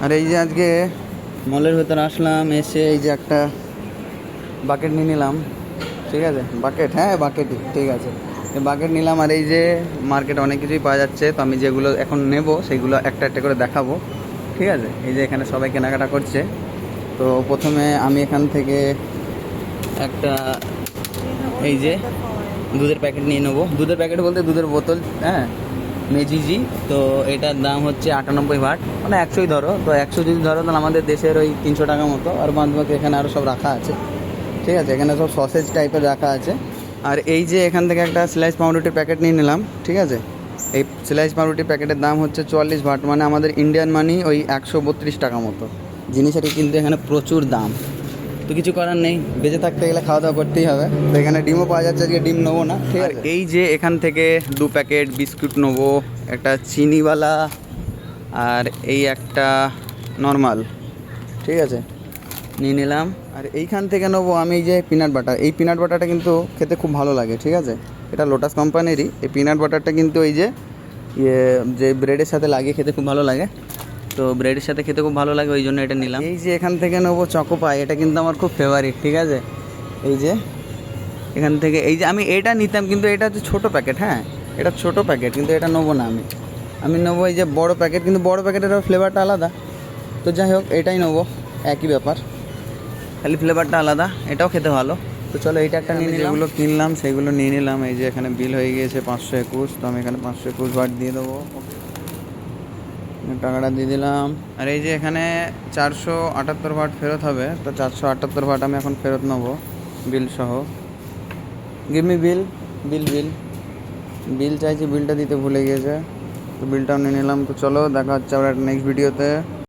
আর এই যে আজকে মলের ভেতরে আসলাম, এসে এই যে একটা বাকেট নিয়ে নিলাম। ঠিক আছে, বাকেট, হ্যাঁ বাকেটই ঠিক আছে। এই বাকেট নিলাম। আর এই যে মার্কেটে অনেক কিছুই পাওয়া যাচ্ছে, তো আমি যেগুলো এখন নেব সেইগুলো একটা একটা করে দেখাবো। ঠিক আছে, এই যে এখানে সবাই কেনাকাটা করছে। তো প্রথমে আমি এখান থেকে একটা এই যে দুধের প্যাকেট নিয়ে নেবো। দুধের প্যাকেট বলতে দুধের বোতল, হ্যাঁ, মেজিজি। তো এটার দাম হচ্ছে 98 বাট, মানে 100ই ধরো। তো 100 যদি ধরো তাহলে আমাদের দেশের ওই 300 টাকা মতো। আর বাদ বাকি এখানে আরও সব রাখা আছে। ঠিক আছে, এখানে সব সসেজ টাইপের রাখা আছে। আর এই যে এখান থেকে একটা স্লাইস পাউরুটির প্যাকেট নিয়ে নিলাম। ঠিক আছে, এই স্লাইস পাউরুটির প্যাকেটের দাম হচ্ছে 44 বাট, মানে আমাদের ইন্ডিয়ান মানি ওই 132 টাকা মতো। জিনিসের কিন্তু এখানে প্রচুর দাম, তো কিছু করার নেই, বেঁচে থাকতে গেলে খাওয়া দাওয়া করতেই হবে। তো এখানে ডিমও পাওয়া যাচ্ছে, আজকে ডিম নেবো না। ঠিক আছে, এই যে এখান থেকে 2 প্যাকেট বিস্কুট নেবো, একটা চিনিওয়ালা আর এই একটা নর্মাল। ঠিক আছে, নিয়ে নিলাম। আর এইখান থেকে নেবো আমি এই যে পিনাট বাটার। এই পিনাট বাটারটা কিন্তু খেতে খুব ভালো লাগে। ঠিক আছে, এটা লোটাস কোম্পানিরই। এই পিনাট বাটারটা কিন্তু এই যে যে ব্রেডের সাথে লাগিয়ে খেতে খুব ভালো লাগে। তো ব্রেডের সাথে খেতে খুব ভালো লাগে, ওই জন্য এটা নিলাম। এই যে এখান থেকে নেবো চকো পাই, এটা কিন্তু আমার খুব ফেভারিট। ঠিক আছে, এই যে এখান থেকে এই যে আমি এটা নিতাম, কিন্তু এটা হচ্ছে ছোটো প্যাকেট। হ্যাঁ, এটা ছোটো প্যাকেট, কিন্তু এটা নেবো না আমি নেবো এই যে বড় প্যাকেট, কিন্তু বড় প্যাকেটের ফ্লেভারটা আলাদা। তো যাই হোক, এটাই নেবো, একই ব্যাপার, খালি ফ্লেভারটা আলাদা। এটাও খেতে ভালো। তো চলো এইটা একটা নিয়ে নিলাম। যেগুলো কিনলাম সেগুলো নিয়ে নিলাম। এই যে এখানে বিল হয়ে গিয়েছে 521, তো আমি এখানে 521 বাট দিয়ে দেবো, টাকাটা দিয়ে দিলাম। আর এই যে এখানে 478 বাট ফেরত হবে, তো 478 বাট আমি এখন ফেরত নেবো বিল সহ। গিভ মি বিল, বিল বিল বিল চাইছি, বিলটা দিতে ভুলে গিয়েছে, তো বিলটাও নিয়ে নিলাম। তো চলো দেখা হচ্ছে আবার নেক্সট ভিডিওতে।